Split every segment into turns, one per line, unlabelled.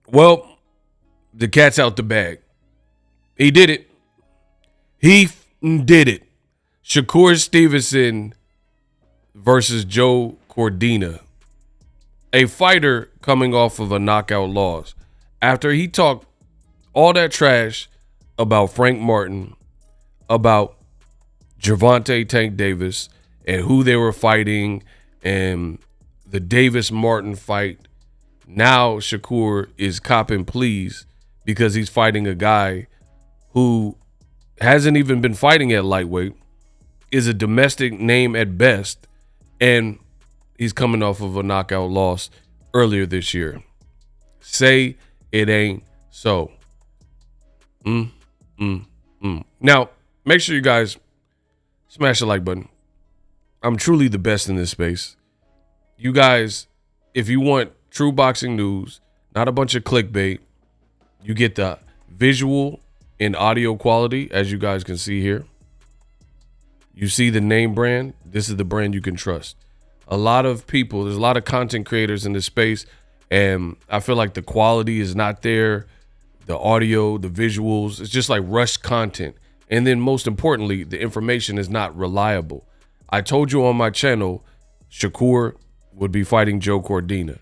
Well, the cat's out the bag. He did it. He did it. Shakur Stevenson versus Joe Cordina. A fighter coming off of a knockout loss. After he talked all that trash about Frank Martin, about Gervonta Tank Davis, and who they were fighting, and the Davis-Martin fight, now Shakur is copping pleas because he's fighting a guy who hasn't even been fighting at lightweight, is a domestic name at best, and he's coming off of a knockout loss earlier this year. Say it ain't so. Now, make sure you guys smash the like button. I'm truly the best in this space. You guys, if you want true boxing news, not a bunch of clickbait, you get the visual and audio quality, as you guys can see here. You see the name brand. This is the brand you can trust. A lot of people, there's a lot of content creators in this space, and I feel like the quality is not there. The audio, the visuals, it's just like rushed content. And then most importantly, the information is not reliable. I told you on my channel, Shakur would be fighting Joe Cordina,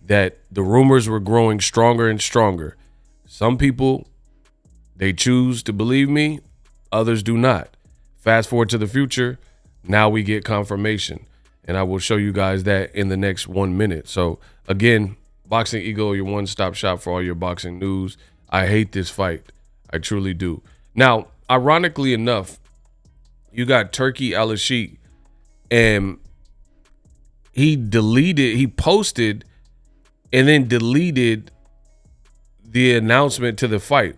that the rumors were growing stronger and stronger. Some people, they choose to believe me, others do not. Fast forward to the future, now we get confirmation. And I will show you guys that in the next 1 minute. So again, Boxing Ego, your one-stop shop for all your boxing news. I hate this fight. I truly do. Now, ironically enough, you got Turki Al-Sheikh, and he posted and then deleted the announcement to the fight.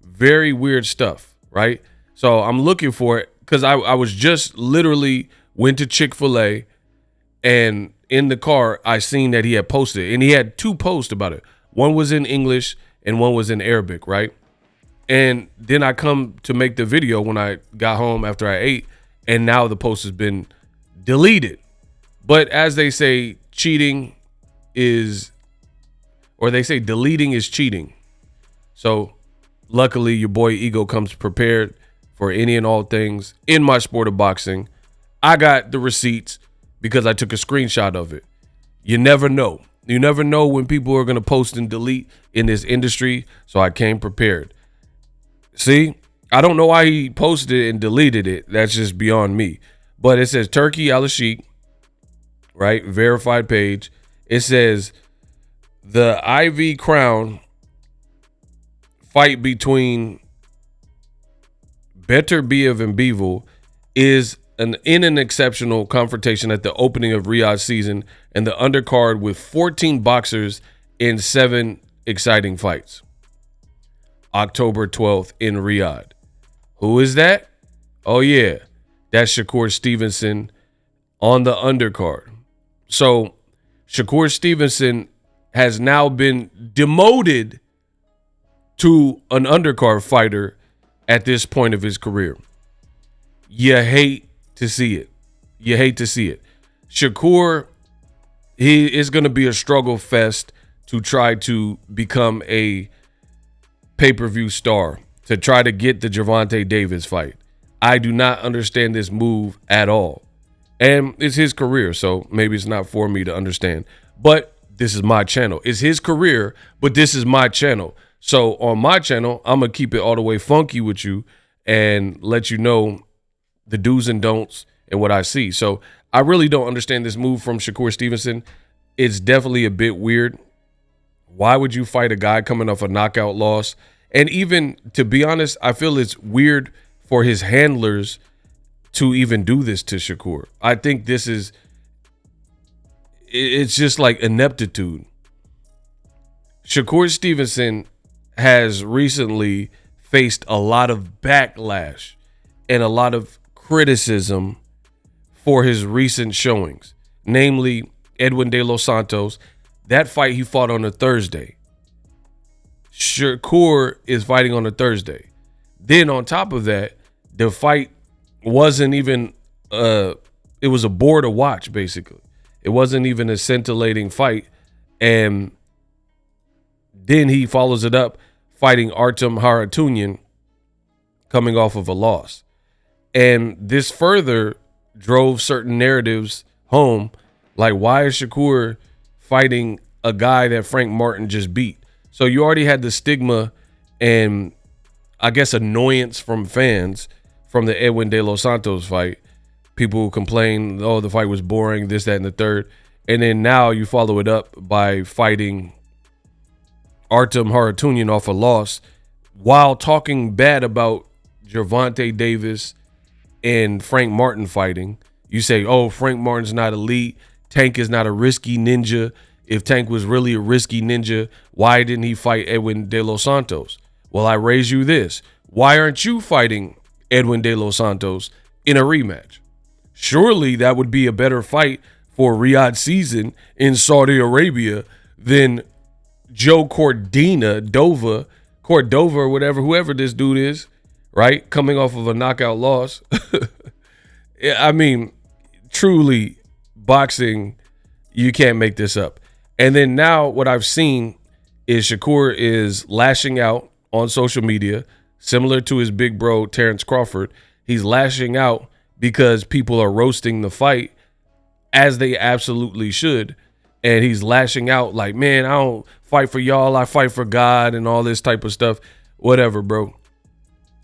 Very weird stuff, right? So I'm looking for it because I was just literally went to Chick-fil-A, and in the car, I seen that he had posted, and he had 2 posts about it. One was in English and one was in Arabic, right? And then I come to make the video when I got home after I ate, and now the post has been deleted. But as they say, cheating is, or they say deleting is cheating. So luckily, your boy Ego comes prepared for any and all things in my sport of boxing. I got the receipts because I took a screenshot of it. You never know. You never know when people are going to post and delete in this industry, so I came prepared. See, I don't know why he posted it and deleted it. That's just beyond me. But it says Turki Al-Sheikh, right? Verified page. It says the IV Crown fight between Beterbiev and Bivol is in an exceptional confrontation at the opening of Riyadh season and the undercard with 14 boxers in 7 exciting fights. October 12th in Riyadh. Who is that? Oh yeah, that's Shakur Stevenson on the undercard. So Shakur Stevenson has now been demoted to an undercard fighter at this point of his career. You hate to see it. You hate to see it. Shakur, he is going to be a struggle fest to try to become a pay-per-view star, to try to get the Gervonta Davis fight. I do not understand this move at all. And it's his career, so maybe it's not for me to understand. But this is my channel. It's his career, but this is my channel. So on my channel, I'm going to keep it all the way funky with you and let you know the do's and don'ts and what I see. So I really don't understand this move from Shakur Stevenson. It's definitely a bit weird. Why would you fight a guy coming off a knockout loss? And even, to be honest, I feel it's weird for his handlers to even do this to Shakur. I think this is, it's just like ineptitude. Shakur Stevenson has recently faced a lot of backlash and a lot of criticism for his recent showings, namely Edwin De Los Santos. That fight he fought on a Thursday. Shakur is fighting on a Thursday. Then on top of that, the fight wasn't even, it was a bore to watch, basically. It wasn't even a scintillating fight. And Then he follows it up fighting Artem Harutyunyan coming off of a loss. And this further drove certain narratives home. Like, why is Shakur fighting a guy that Frank Martin just beat? So you already had the stigma and, I guess, annoyance from fans from the Edwin De Los Santos fight. People who complain, oh, the fight was boring, this, that, and the third. And then now you follow it up by fighting Artem Harutyunyan off a loss while talking bad about Gervonta Davis and Frank Martin fighting. You say, oh, Frank Martin's not elite. Tank is not a risky ninja. If Tank was really a risky ninja, why didn't he fight Edwin De Los Santos? Well, I raise you this. Why aren't you fighting Edwin De Los Santos in a rematch? Surely that would be a better fight for Riyadh season in Saudi Arabia than Joe Cordina, Cordova, or whatever, whoever this dude is, right? Coming off of a knockout loss. I mean, truly, boxing, you can't make this up. And then now what I've seen is Shakur is lashing out on social media, similar to his big bro, Terrence Crawford. He's lashing out because people are roasting the fight, as they absolutely should. And he's lashing out like, man, I don't fight for y'all. I fight for God and all this type of stuff. Whatever, bro.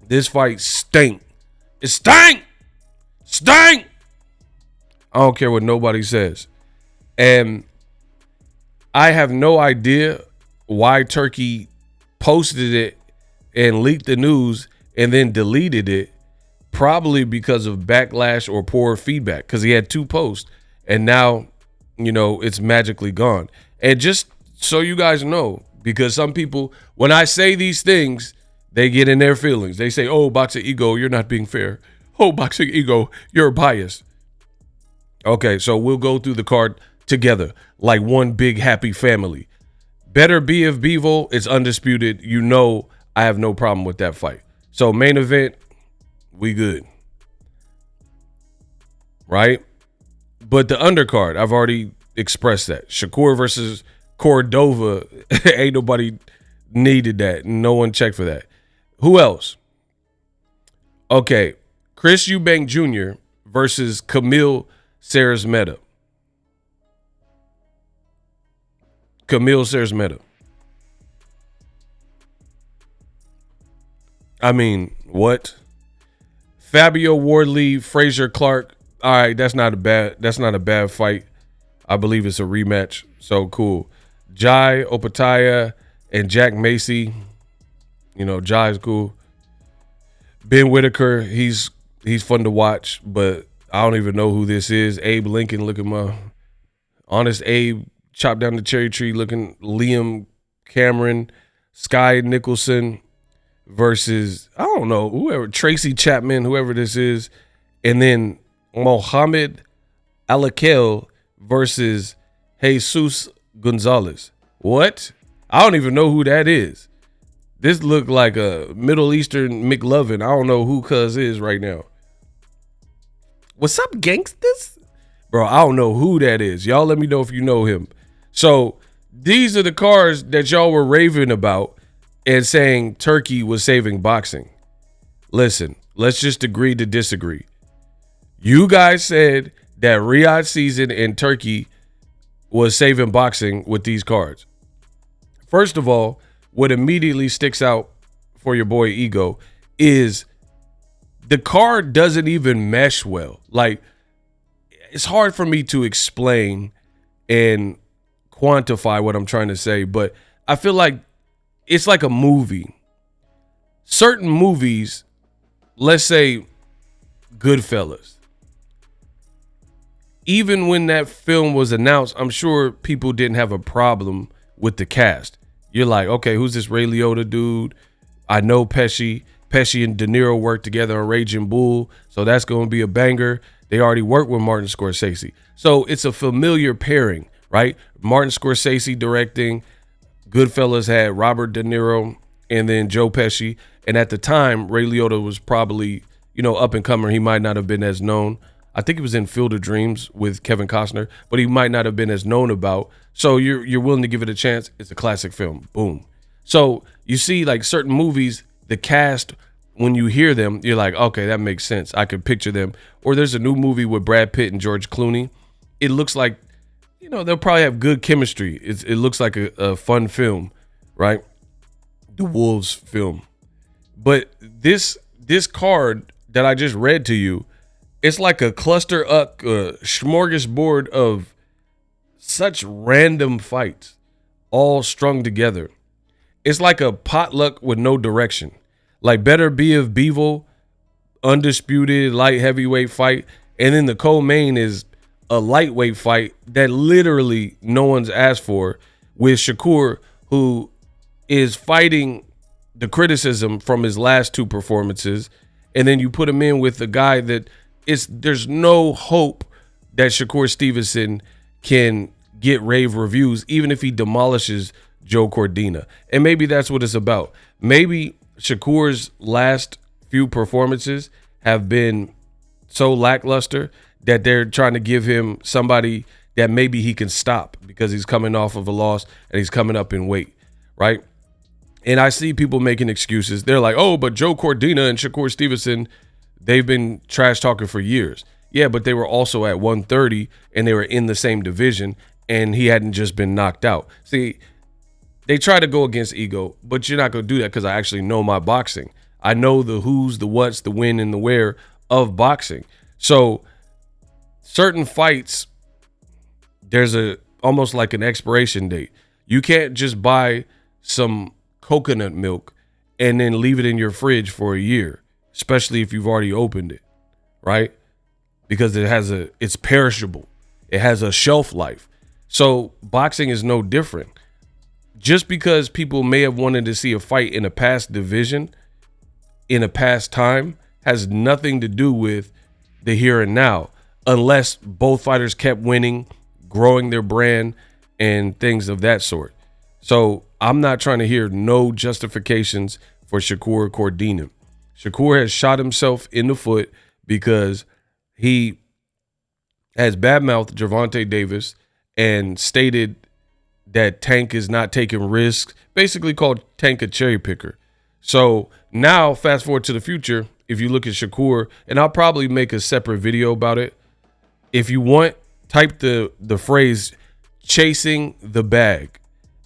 This fight stink. It stank. Stank. I don't care what nobody says. And I have no idea why Turkey posted it and leaked the news and then deleted it. Probably because of backlash or poor feedback, because he had 2 posts and now, you know, it's magically gone. And just so you guys know, because some people, when I say these things, they get in their feelings. They say, oh, Boxing Ego, you're not being fair. Oh, Boxing Ego, you're biased. Okay, so we'll go through the card together like one big happy family. Better BF Bevo, it's undisputed. You know I have no problem with that fight. So main event, we good. Right? But the undercard, I've already expressed that. Shakur versus Cordova, ain't nobody needed that. No one checked for that. Who else? Okay, Chris Eubank Jr. versus Camille Saras-Mehta. Camille Saras-Mehta. I mean, what? Fabio Wardley, Frazier Clark. All right, that's not a bad fight. I believe it's a rematch. So cool. Jai Opataya and Jack Macy. You know, Jai's cool. Ben Whitaker, he's fun to watch, but I don't even know who this is. Abe Lincoln, look at my Honest Abe, chopped down the cherry tree looking. Liam Cameron, Sky Nicholson versus, I don't know, whoever, Tracy Chapman, whoever this is. And then Mohamed Alakel versus Jesus Gonzalez. What? I don't even know who that is. This looked like a Middle Eastern McLovin. I don't know who cuz is right now. What's up, gangsters? Bro, I don't know who that is. Y'all let me know if you know him. So these are the cards that y'all were raving about and saying Turkey was saving boxing. Listen, let's just agree to disagree. You guys said that Riyadh season in Turkey was saving boxing with these cards. First of all, what immediately sticks out for your boy Ego is the card doesn't even mesh well. Like, it's hard for me to explain and quantify what I'm trying to say, but I feel like it's like a movie. Certain movies, let's say Goodfellas, even when that film was announced, I'm sure people didn't have a problem with the cast. You're like, okay, who's this Ray Liotta dude? I know Pesci. Pesci and De Niro worked together on Raging Bull, so that's going to be a banger. They already worked with Martin Scorsese. So it's a familiar pairing, right? Martin Scorsese directing. Goodfellas had Robert De Niro and then Joe Pesci. And at the time, Ray Liotta was probably, you know, up and comer. He might not have been as known. I think he was in Field of Dreams with Kevin Costner, but he might not have been as known about. So you're willing to give it a chance. It's a classic film. Boom. So you see, like certain movies, the cast, when you hear them, you're like, okay, that makes sense. I could picture them. Or there's a new movie with Brad Pitt and George Clooney. It looks like, they'll probably have good chemistry. It looks like a fun film, right? The Wolves film. But this card that I just read to you, it's like a cluster up, smorgasbord of such random fights all strung together. It's like a potluck with no direction. Like Better Be of Beevil, undisputed light heavyweight fight. And then the co-main is a lightweight fight that literally no one's asked for, with Shakur, who is fighting the criticism from his last two performances. And then you put him in with a guy that there's no hope that Shakur Stevenson can get rave reviews, even if he demolishes Joe Cordina. And maybe that's what it's about. Maybe Shakur's last few performances have been so lackluster that they're trying to give him somebody that maybe he can stop because he's coming off of a loss and he's coming up in weight, right? And I see people making excuses. They're like, oh, but Joe Cordina and Shakur Stevenson, they've been trash talking for years. Yeah, but they were also at 130 and they were in the same division and he hadn't just been knocked out. See, they try to go against ego, but you're not going to do that because I actually know my boxing. I know the who's, the what's, the when, and the where of boxing. So certain fights, there's almost like an expiration date. You can't just buy some coconut milk and then leave it in your fridge for a year, especially if you've already opened it, right? Because it's perishable. It has a shelf life. So boxing is no different. Just because people may have wanted to see a fight in a past division, in a past time, has nothing to do with the here and now, unless both fighters kept winning, growing their brand, and things of that sort. So I'm not trying to hear no justifications for Shakur Cordina. Shakur has shot himself in the foot because he has badmouthed Gervonta Davis and stated that Tank is not taking risks, basically called Tank a cherry picker. So now, fast forward to the future, if you look at Shakur, and I'll probably make a separate video about it. If you want, type the phrase chasing the bag.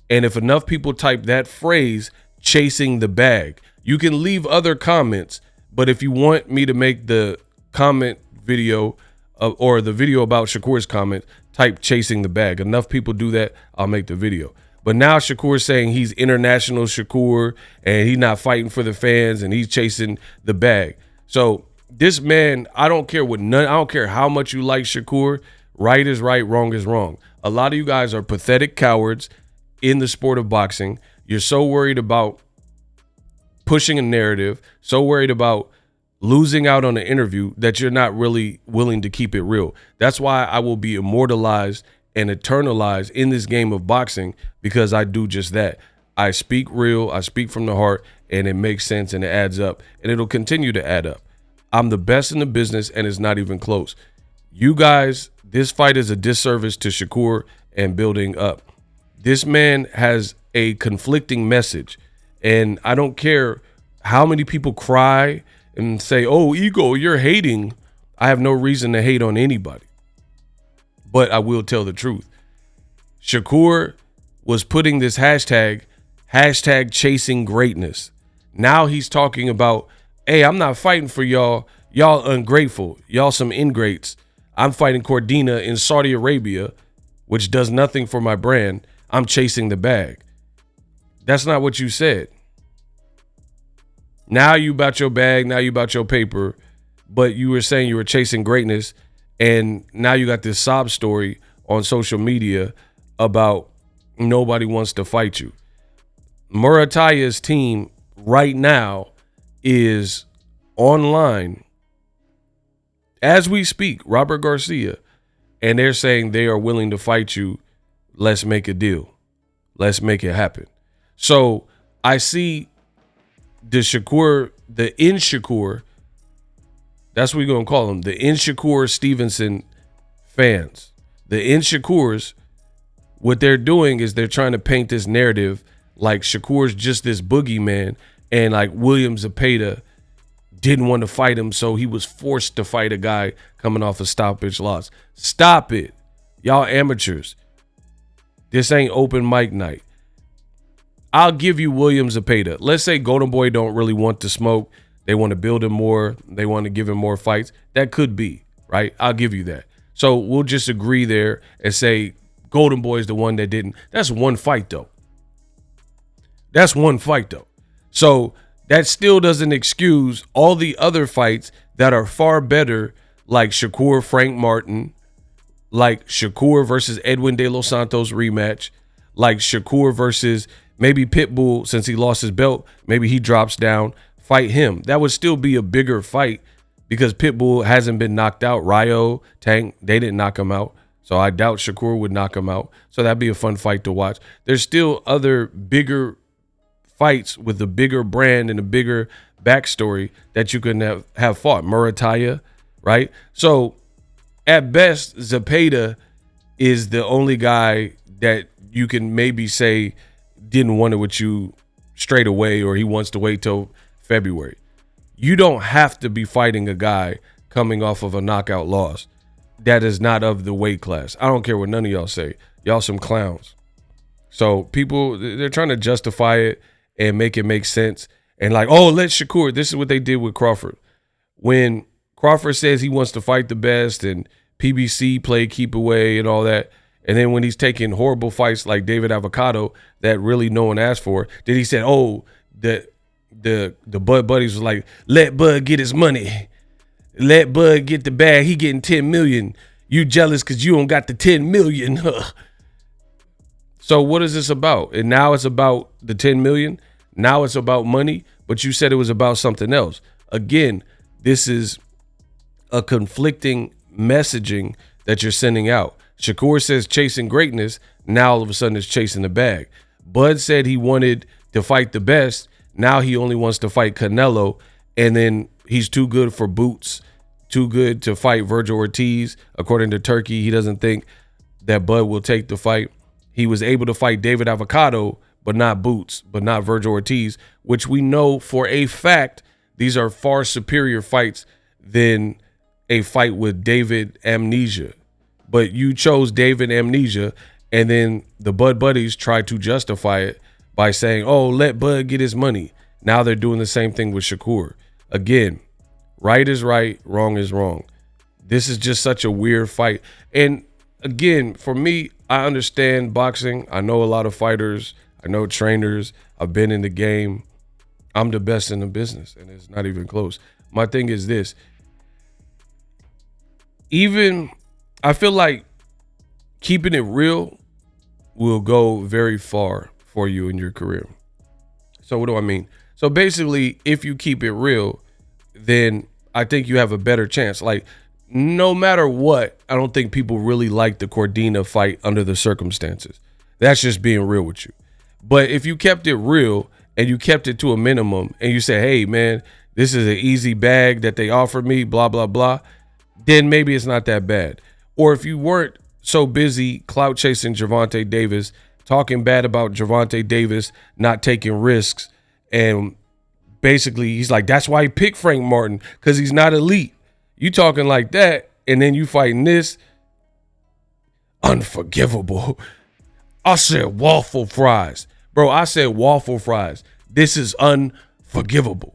And if enough people type that phrase, chasing the bag, you can leave other comments. But if you want me to make the comment video or the video about Shakur's comment, type chasing the bag. Enough people do that, I'll make the video. But now Shakur's saying he's international Shakur and he's not fighting for the fans and he's chasing the bag. So this man, I don't care how much you like Shakur. Right is right, wrong is wrong. A lot of you guys are pathetic cowards in the sport of boxing. You're so worried about pushing a narrative, so worried about losing out on an interview that you're not really willing to keep it real. That's why I will be immortalized and eternalized in this game of boxing, because I do just that. I speak real, I speak from the heart, and it makes sense and it adds up, and it'll continue to add up. I'm the best in the business, and it's not even close. You guys, this fight is a disservice to Shakur and building up. This man has a conflicting message, and I don't care how many people cry and say, oh, ego, you're hating. I have no reason to hate on anybody, but I will tell the truth. Shakur was putting this hashtag chasing greatness. Now he's talking about, hey, I'm not fighting for y'all. Y'all ungrateful. Y'all some ingrates. I'm fighting Cordina in Saudi Arabia, which does nothing for my brand. I'm chasing the bag. That's not what you said. Now you about your bag, now you about your paper, but you were saying you were chasing greatness, and now you got this sob story on social media about nobody wants to fight you. Murataya's team right now is online as we speak, Robert Garcia, and they're saying they are willing to fight you. Let's make a deal. Let's make it happen. So I see the Inshakur, that's what we're going to call them, the Shakur Stevenson fans. The Inshakurs, what they're doing is they're trying to paint this narrative like Shakur's just this boogeyman, and like William Zepeda didn't want to fight him, so he was forced to fight a guy coming off a stoppage loss. Stop it. Y'all amateurs. This ain't open mic night. I'll give you William Zepeda. Let's say Golden Boy don't really want to smoke. They want to build him more. They want to give him more fights. That could be, right? I'll give you that. So we'll just agree there and say Golden Boy is the one that didn't. That's one fight, though. That's one fight, though. So that still doesn't excuse all the other fights that are far better, like Shakur Frank Martin, like Shakur versus Edwin De Los Santos rematch, like Shakur versus maybe Pitbull, since he lost his belt, maybe he drops down, fight him. That would still be a bigger fight because Pitbull hasn't been knocked out. Ryo, Tank, they didn't knock him out. So I doubt Shakur would knock him out. So that'd be a fun fight to watch. There's still other bigger fights with a bigger brand and a bigger backstory that you can have fought. Murataya, right? So at best, Zepeda is the only guy that you can maybe say didn't want it with you straight away, or he wants to wait till February. You don't have to be fighting a guy coming off of a knockout loss that is not of the weight class. I don't care what none of y'all say. Y'all some clowns. So people, they're trying to justify it and make it make sense. And like, oh, let Shakur. This is what they did with Crawford. When Crawford says he wants to fight the best and PBC play keep away and all that, and then when he's taking horrible fights like David Avocado that really no one asked for, then he said, oh, the Bud buddies was like, let Bud get his money. Let Bud get the bag. He getting 10 million. You jealous because you don't got the 10 million. So what is this about? And now it's about the 10 million. Now it's about money, but you said it was about something else. Again, this is a conflicting messaging that you're sending out. Shakur says chasing greatness. Now all of a sudden it's chasing the bag. Bud said he wanted to fight the best. Now he only wants to fight Canelo. And then he's too good for boots, too good to fight Virgil Ortiz. According to Turkey, he doesn't think that Bud will take the fight. He was able to fight David Avocado, but not Boots, but not Virgil Ortiz, which we know for a fact these are far superior fights than a fight with David Amnesia. But you chose David Amnesia, and then the Bud buddies tried to justify it by saying, oh, let Bud get his money. Now they're doing the same thing with Shakur. Again, right is right, wrong is wrong. This is just such a weird fight. And again, for me, I understand boxing. I know a lot of fighters. I know trainers. I've been in the game. I'm the best in the business, and it's not even close. My thing is this. I feel like keeping it real will go very far for you in your career. So what do I mean? So basically, if you keep it real, then I think you have a better chance. Like, no matter what, I don't think people really like the Cordina fight under the circumstances. That's just being real with you. But if you kept it real and you kept it to a minimum and you say, hey, man, this is an easy bag that they offered me, blah, blah, blah, then maybe it's not that bad. Or if you weren't so busy clout chasing Gervonta Davis, talking bad about Gervonta Davis not taking risks, and basically he's like, that's why he picked Frank Martin, because he's not elite. You talking like that, and then you fighting this. Unforgivable. I said waffle fries. Bro, I said waffle fries. This is unforgivable.